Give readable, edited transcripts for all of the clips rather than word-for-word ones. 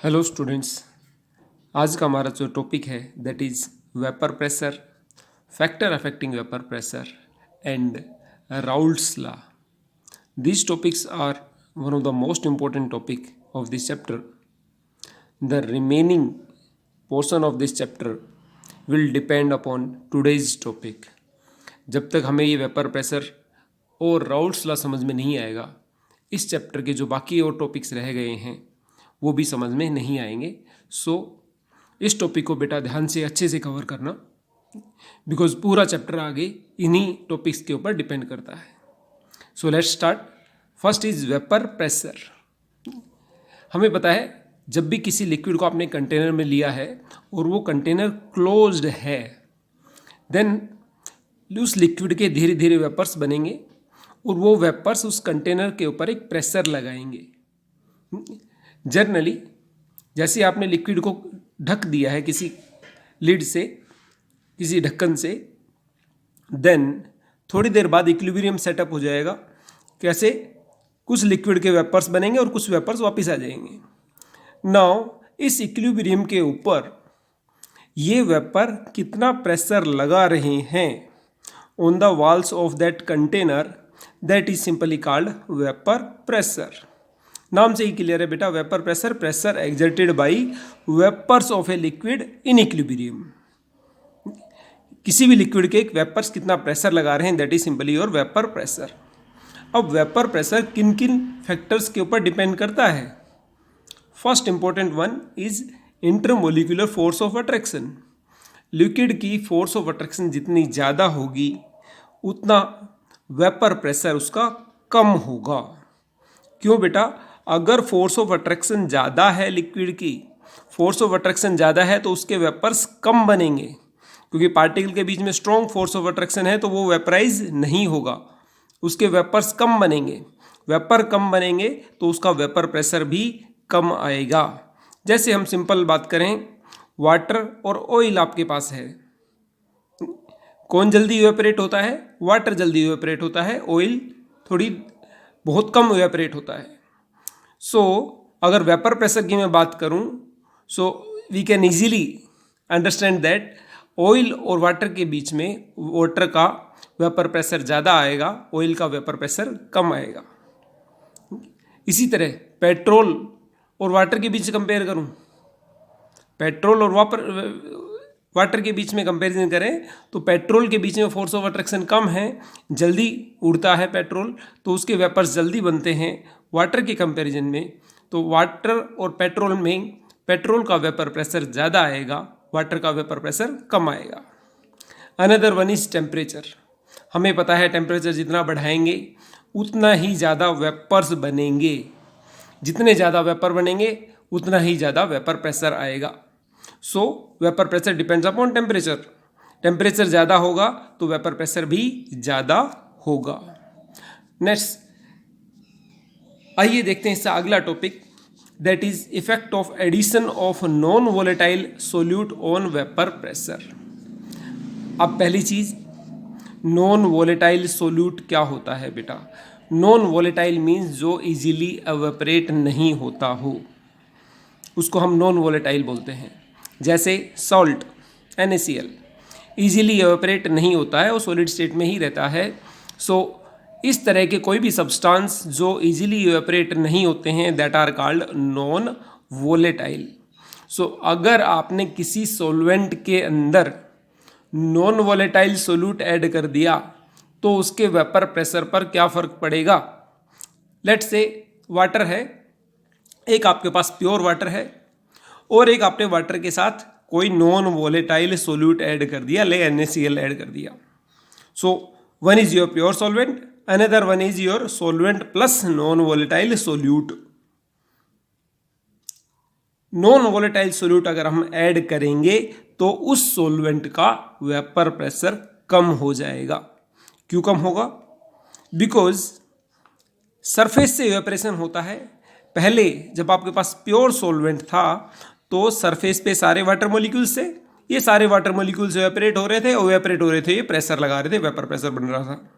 Hello students. आज का हमारा जो टॉपिक है that is vapour pressure, factor affecting vapour pressure and Raoult's law. These topics are one of the most important topic of this chapter. The remaining portion of this chapter will depend upon today's topic. जब तक हमें ये vapour pressure और Raoult's law समझ में नहीं आएगा, इस चैप्टर के जो बाकी और टॉपिक्स रह गए हैं वो भी समझ में नहीं आएंगे। सो इस टॉपिक को बेटा ध्यान से अच्छे से कवर करना, बिकॉज पूरा चैप्टर आगे इन्हीं टॉपिक्स के ऊपर डिपेंड करता है। So let's start. First is vapour pressure. हमें पता है जब भी किसी लिक्विड को आपने कंटेनर में लिया है और वो कंटेनर क्लोज्ड है, देन उस लिक्विड के धीरे धीरे वेपर्स बनेंगे और वो वेपर्स उस कंटेनर के ऊपर एक प्रेशर लगाएंगे। जनरली जैसे आपने लिक्विड को ढक दिया है किसी लिड से, किसी ढक्कन से, देन थोड़ी देर बाद इक्विलिब्रियम सेटअप हो जाएगा। कैसे? कुछ लिक्विड के वेपर्स बनेंगे और कुछ वेपर्स वापस आ जाएंगे। नाउ इस इक्विलिब्रियम के ऊपर ये वेपर कितना प्रेशर लगा रहे हैं on the walls of that container, that is simply called vapour pressure. नाम से ही क्लियर है बेटा, vapour pressure, pressure exerted by vapours of a liquid in equilibrium. किसी भी लिक्विड के एक वेपर्स कितना प्रेशर लगा रहे हैं, that is simply your vapour pressure. अब वेपर प्रेशर किन किन फैक्टर्स के ऊपर डिपेंड करता है? First important one is intermolecular force of attraction. Liquid की फोर्स ऑफ अट्रैक्शन जितनी ज़्यादा होगी उतना वेपर प्रेशर उसका कम होगा। क्यों बेटा? अगर फोर्स ऑफ अट्रैक्शन ज़्यादा है, लिक्विड की फोर्स ऑफ अट्रैक्शन ज़्यादा है तो उसके वेपर्स कम बनेंगे, क्योंकि पार्टिकल के बीच में स्ट्रॉन्ग फोर्स ऑफ अट्रैक्शन है तो वो वेपराइज नहीं होगा, उसके वेपर्स कम बनेंगे। वेपर कम बनेंगे तो उसका वेपर प्रेशर भी कम आएगा। जैसे हम सिंपल बात करें, वाटर और ऑयल आपके पास है, कौन जल्दी इवेपरेट होता है? वाटर जल्दी इवेपरेट होता है, ऑयल थोड़ी बहुत कम इवेपरेट होता है। सो अगर वेपर प्रेशर की मैं बात करूं, so we can easily understand that oil और वाटर के बीच में वाटर का वेपर प्रेशर ज़्यादा आएगा, ऑयल का वेपर प्रेशर कम आएगा। इसी तरह पेट्रोल और वाटर के बीच कंपेयर करूं, पेट्रोल और वाटर के बीच में कंपैरिजन करें तो पेट्रोल के बीच में फोर्स ऑफ अट्रैक्शन कम है, जल्दी उड़ता है पेट्रोल, तो उसके वेपर्स जल्दी बनते हैं। वाटर के कंपैरिजन में तो वाटर और पेट्रोल में पेट्रोल का वेपर प्रेशर ज़्यादा आएगा, वाटर का वेपर प्रेशर कम आएगा। Another one is temperature. हमें पता है टेम्परेचर जितना बढ़ाएंगे उतना ही ज़्यादा वेपर्स बनेंगे, जितने ज़्यादा वेपर बनेंगे उतना ही ज़्यादा वेपर प्रेशर आएगा। सो vapour pressure depends upon temperature. Temperature ज़्यादा होगा तो वेपर प्रेशर भी ज़्यादा होगा। नेक्स्ट आइए देखते हैं इसका अगला topic, that is effect of addition of non volatile solute on vapour pressure. अब पहली चीज़, नॉन वोलेटाइल सोल्यूट क्या होता है बेटा? नॉन वोलेटाइल मीन्स जो इजीली एवेपरेट नहीं होता हो, उसको हम नॉन वोलेटाइल बोलते हैं। जैसे सॉल्ट NaCl ईजिली एवेपरेट नहीं होता है, वो सॉलिड स्टेट में ही रहता है। सो इस तरह के कोई भी सब्सटेंस जो इजीली एवेपरेट नहीं होते हैं, that are called non volatile. So अगर आपने किसी सॉल्वेंट के अंदर नॉन वोलेटाइल सोल्यूट ऐड कर दिया तो उसके वेपर प्रेशर पर क्या फ़र्क पड़ेगा? लेट्स से वाटर है, एक आपके पास प्योर वाटर है और एक आपने वाटर के साथ कोई नॉन वोलेटाइल सोल्यूट ऐड कर दिया, ले NaCl ऐड कर दिया। So one is your pure solvent, another one is your solvent plus non volatile solute. Non volatile solute अगर हम ऐड करेंगे तो उस सॉल्वेंट का वेपर प्रेशर कम हो जाएगा। क्यों कम होगा? बिकॉज सरफेस से इवेपरेशन होता है। पहले जब आपके पास प्योर सॉल्वेंट था तो सरफेस पे सारे वाटर मॉलिक्यूल्स थे, ये सारे वाटर मॉलिक्यूल्स इवेपरेट हो रहे थे, इवेपरेट हो रहे थे, ये प्रेशर लगा रहे थे, वेपर प्रेशर बन रहा था।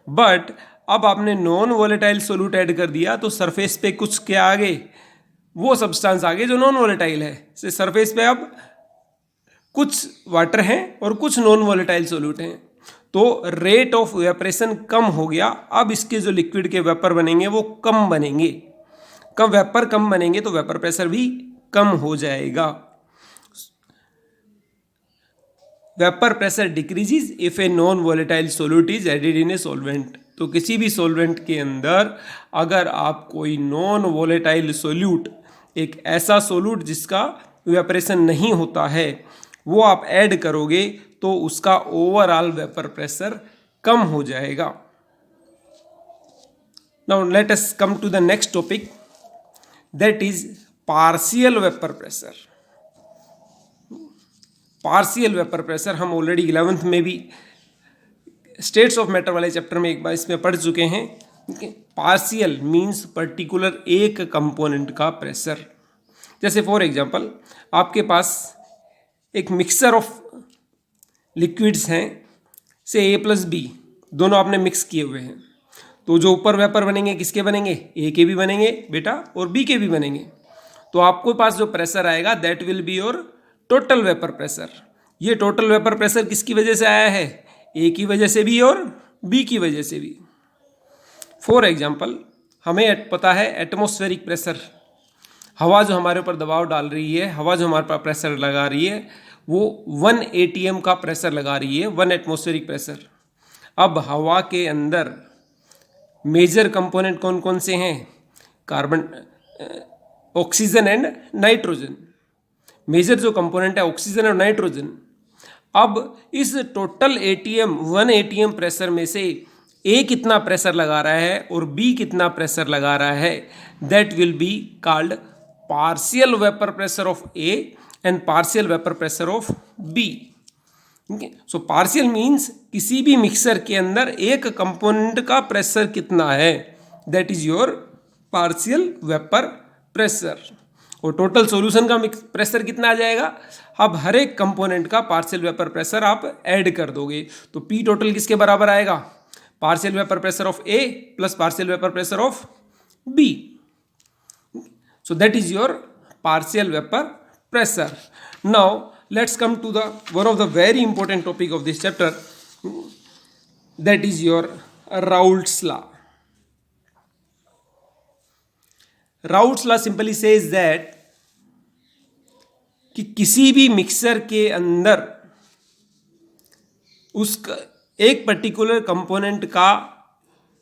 बट अब आपने नॉन वोलेटाइल सोल्यूट ऐड कर दिया तो सरफेस पे कुछ क्या आ गए, वो सब्सटेंस आ गए जो नॉन वोलेटाइल है। से सरफेस पे अब कुछ वाटर हैं और कुछ नॉन वोलेटाइल सोल्यूट हैं, तो रेट ऑफ वेपरेशन कम हो गया। अब इसके जो लिक्विड के वेपर बनेंगे वो कम बनेंगे, कम वेपर कम बनेंगे तो वेपर प्रेशर भी कम हो जाएगा। Vapour pressure decreases if a non volatile solute is added in a solvent. तो किसी भी सॉल्वेंट के अंदर अगर आप कोई नॉन वोलेटाइल सोल्यूट, एक ऐसा सोल्यूट जिसका वेपरेशन नहीं होता है, वो आप ऐड करोगे तो उसका ओवरऑल वेपर प्रेशर कम हो जाएगा। Now let us come to the next topic, that is partial vapour pressure. Partial vapour pressure हम ऑलरेडी 11th में भी स्टेट्स ऑफ मैटर वाले चैप्टर में एक बार इसमें पढ़ चुके हैं। पार्शियल मीन्स पर्टिकुलर एक कंपोनेंट का प्रेशर। जैसे फॉर एग्जांपल आपके पास एक मिक्सचर ऑफ लिक्विड्स हैं, से A+B दोनों आपने मिक्स किए हुए हैं, तो जो ऊपर वेपर बनेंगे किसके बनेंगे, A के भी बनेंगे बेटा और B के भी बनेंगे। तो आपके पास जो प्रेशर आएगा that will be your total vapour pressure. ये टोटल वेपर प्रेशर किसकी वजह से आया है, A की वजह से भी और B की वजह से भी। फॉर एग्जाम्पल हमें पता है एटमॉस्फेरिक प्रेशर, हवा जो हमारे ऊपर दबाव डाल रही है, हवा जो हमारे पास प्रेशर लगा रही है, वो 1 ATM का प्रेशर लगा रही है, 1 एटमॉस्फेरिक प्रेशर। अब हवा के अंदर मेजर कंपोनेंट कौन कौन से हैं, carbon, oxygen and nitrogen. Major जो कंपोनेंट है ऑक्सीजन और नाइट्रोजन। अब इस टोटल ATM 1 ATM प्रेशर में से A कितना प्रेशर लगा रहा है और B कितना प्रेशर लगा रहा है, that will be called partial vapour pressure of A and partial vapour pressure of B। So partial means किसी भी मिक्सर के अंदर एक कंपोनेंट का प्रेशर कितना है, that is your partial vapour pressure. और टोटल सॉल्यूशन का प्रेशर कितना आ जाएगा, अब हर एक कंपोनेंट का पार्शियल वेपर प्रेशर आप ऐड कर दोगे तो P टोटल किसके बराबर आएगा, partial vapour pressure of A plus partial vapour pressure of B। So that is your partial vapour pressure. Now let's come to the one of the very important topic of this chapter, that is your Raoult's law. Raoult's law simply says that कि किसी भी mixer के अंदर उसका एक particular component का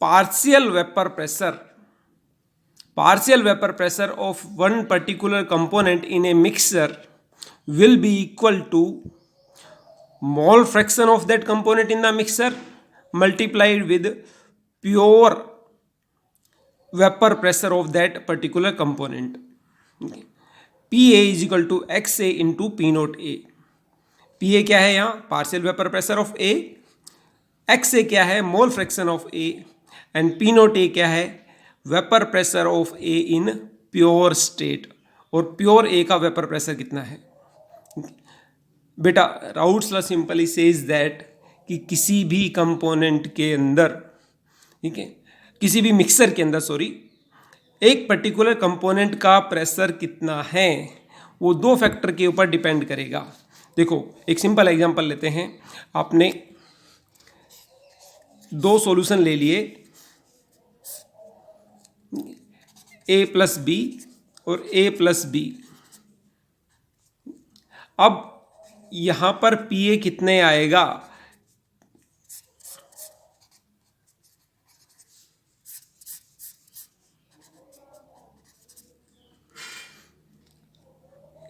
partial vapour pressure of one particular component in A mixer will be equal to mole fraction of that component in the mixer multiplied with pure vapor pressure of that particular component. Okay. PA is equal to XA into P naught A. PA क्या है यहाँ, partial vapour pressure of A, XA क्या है, मोल fraction of A, and P naught A क्या है, vapour pressure of A in pure state. और pure A का vapour pressure कितना है बेटा, routes law simply says that कि किसी भी कंपोनेंट के अंदर, ठीक है, किसी भी मिक्सर के अंदर सॉरी, एक पर्टिकुलर कंपोनेंट का प्रेशर कितना है वो दो फैक्टर के ऊपर डिपेंड करेगा। देखो एक सिंपल एग्जांपल लेते हैं, आपने दो सॉल्यूशन ले लिए A+B और A+B। अब यहां पर PA कितने आएगा,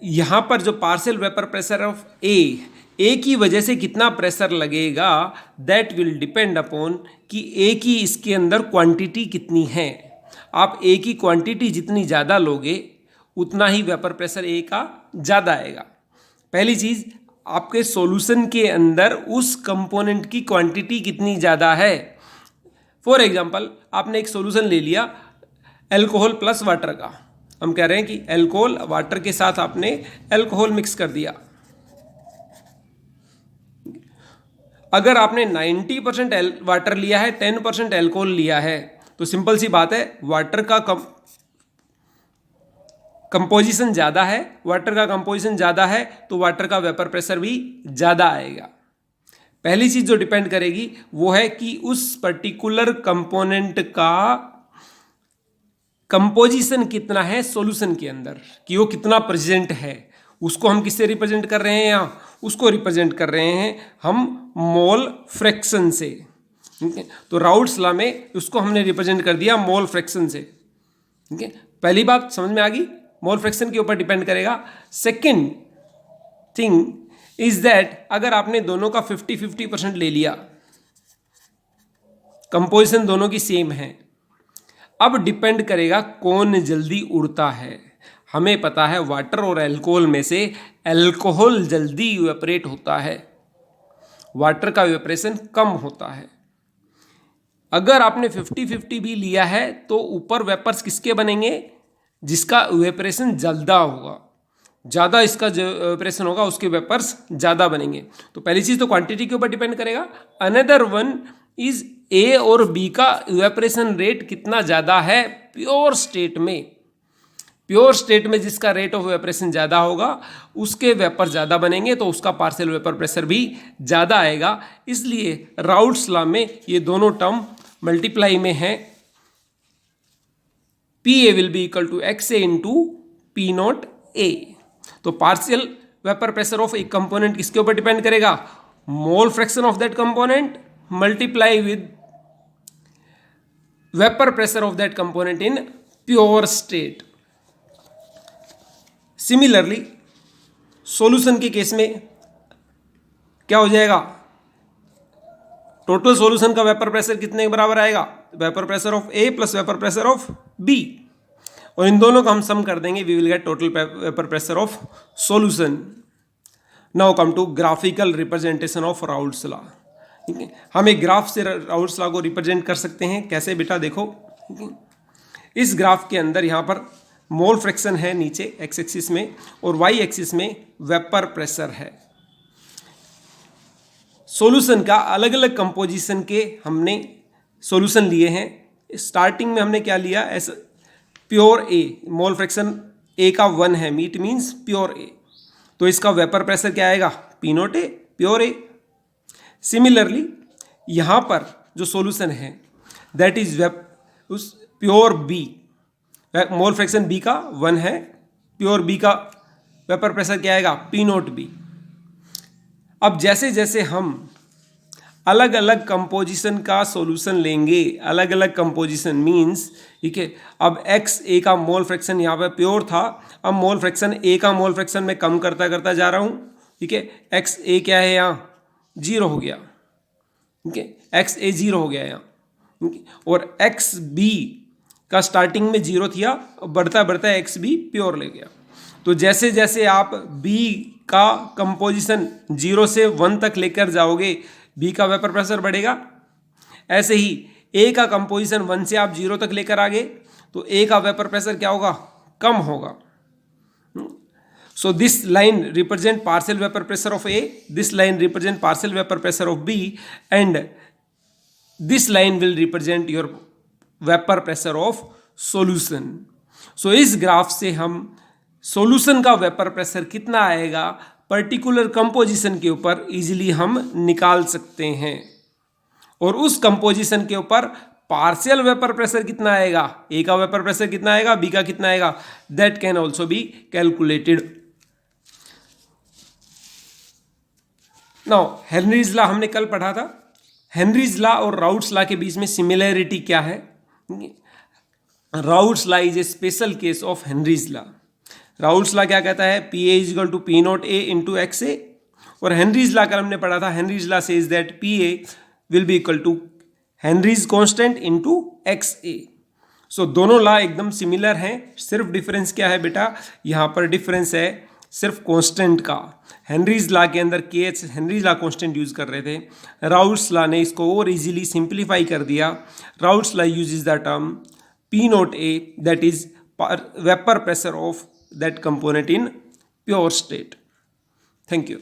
यहां पर जो partial vapour pressure of A की वजह से कितना प्रेशर लगेगा, दैट विल डिपेंड अपॉन कि A की इसके अंदर क्वांटिटी कितनी है। आप A की क्वांटिटी जितनी ज़्यादा लोगे उतना ही वेपर प्रेशर A का ज़्यादा आएगा। पहली चीज़, आपके सॉल्यूशन के अंदर उस कंपोनेंट की क्वांटिटी कितनी ज़्यादा है। फॉर एग्जांपल आपने एक सॉल्यूशन ले लिया अल्कोहल प्लस वाटर का, हम कह रहे हैं कि अल्कोहल वाटर के साथ आपने अल्कोहल मिक्स कर दिया। अगर आपने 90% वाटर लिया है, 10% अल्कोहल लिया है, तो सिंपल सी बात है वाटर का कंपोजिशन ज़्यादा है, वाटर का कंपोजिशन ज़्यादा है तो वाटर का वेपर प्रेशर भी ज़्यादा आएगा। पहली चीज़ जो डिपेंड करेगी वो है कि उस पर्टिकुलर कंपोनेंट का कंपोजिशन कितना है सॉल्यूशन के अंदर, कि वो कितना प्रेजेंट है। उसको हम किससे रिप्रेजेंट कर रहे हैं, यहाँ उसको रिप्रेजेंट कर रहे हैं हम मोल फ्रैक्शन से। ठीक है, तो राउल्ट्स लॉ में उसको हमने रिप्रेजेंट कर दिया मोल फ्रैक्शन से। ठीक है, पहली बात समझ में आ गई, मोल फ्रैक्शन के ऊपर डिपेंड करेगा। सेकेंड थिंग इज दैट अगर आपने दोनों का 50-50% ले लिया, कंपोजिशन दोनों की सेम है, अब डिपेंड करेगा कौन जल्दी उड़ता है। हमें पता है वाटर और अल्कोहल में से अल्कोहल जल्दी इवेपोरेट होता है, वाटर का इवेपोरेशन कम होता है। अगर आपने 50-50 भी लिया है तो ऊपर वेपर्स किसके बनेंगे, जिसका इवेपोरेशन ज़्यादा होगा, ज़्यादा इसका जो इवेपोरेशन होगा उसके वेपर्स ज़्यादा बनेंगे। तो पहली चीज़ तो क्वांटिटी के ऊपर डिपेंड करेगा। अनदर वन इज ए और बी का इवेपोरेशन रेट कितना ज़्यादा है प्योर स्टेट में। प्योर स्टेट में जिसका रेट ऑफ इवेपोरेशन ज़्यादा होगा उसके वेपर ज़्यादा बनेंगे, तो उसका पार्शियल वेपर प्रेशर भी ज़्यादा आएगा। इसलिए राउल्ट्स लॉ में ये दोनों टर्म मल्टीप्लाई में है। P A will be equal to X A into P naught A. तो पार्शियल वेपर प्रेशर ऑफ एक कंपोनेंट किसके ऊपर डिपेंड करेगा, mole fraction of that component multiply with vapour pressure of that component in pure state. Similarly solution के case में क्या हो जाएगा, टोटल सॉल्यूशन का वेपर प्रेशर कितने के बराबर आएगा, vapour pressure of A plus vapour pressure of B, और इन दोनों का हम सम कर देंगे, we will get total vapour pressure of solution. Now come to graphical representation of Raoult's law. ठीक है, हम एक ग्राफ से राउल्ट्स लॉ को रिप्रेजेंट कर सकते हैं। कैसे बेटा, देखो इस ग्राफ के अंदर यहाँ पर मोल फ्रैक्शन है नीचे एक्स एक्सिस में, और वाई एक्सिस में वेपर प्रेशर है। सॉल्यूशन का अलग अलग कंपोजिशन के हमने सॉल्यूशन लिए हैं। स्टार्टिंग में हमने क्या लिया, ऐसा pure A, mole fraction A का 1 है, मीट मीन्स प्योर ए, तो इसका वेपर प्रेशर क्या आएगा, P naught A, pure A. Similarly यहाँ पर जो सॉल्यूशन है दैट इज उस pure B, mole fraction B का 1 है, प्योर बी का वेपर प्रेशर क्या आएगा, पी नॉट बी। अब जैसे जैसे हम अलग अलग कंपोजिशन का सॉल्यूशन लेंगे, अलग अलग कंपोजिशन मींस, ठीक है, अब एक्स ए का मोल फ्रैक्शन यहाँ पे प्योर था, अब मोल फ्रैक्शन ए का मोल फ्रैक्शन मैं कम करता करता जा रहा हूँ। ठीक है, एक्स ए क्या है यहाँ 0 हो गया। ठीक है, एक्स ए 0 हो गया यहाँ, और एक्स बी का स्टार्टिंग में 0 था, बढ़ता बढ़ता एक्स बी प्योर ले गया। तो जैसे जैसे आप बी का कंपोजिशन 0 से 1 तक लेकर जाओगे बी का वेपर प्रेशर बढ़ेगा। ऐसे ही ए का कंपोजिशन 1 से आप 0 तक लेकर आ गए तो ए का वेपर प्रेशर क्या होगा, कम होगा। So this line represent partial vapour pressure of A, this line represent partial vapour pressure of B, and this line will represent your vapour pressure of solution. So इस ग्राफ से हम solution का vapour pressure कितना आएगा particular composition के ऊपर easily हम निकाल सकते हैं, और उस कंपोजिशन के ऊपर पार्शियल वेपर प्रेशर कितना आएगा, ए का वेपर प्रेशर कितना आएगा, बी का कितना आएगा, that can also be calculated. Now Henry's law हमने कल पढ़ा था। हेनरीज लॉ और राउल्ट्स लॉ के बीच में सिमिलैरिटी क्या है, Raoult's law is a special case of Henry's law. Raoult's law क्या कहता है, P A is equal to P naught A into X A, और हेनरीज लॉ कल हमने पढ़ा था, Henry's law says that P A will be equal to Henrys constant into X ए। सो दोनों law एकदम सिमिलर हैं, सिर्फ डिफरेंस क्या है बेटा, यहाँ पर डिफरेंस है सिर्फ कांस्टेंट का। हेनरीज लॉ के अंदर के H Henry's law constant use कर रहे थे, राउल्ट्स लॉ ने इसको और इजीली सिंप्लीफाई कर दिया। Raoult's law uses the term P naught A, that is vapour pressure of that component in pure state. Thank you.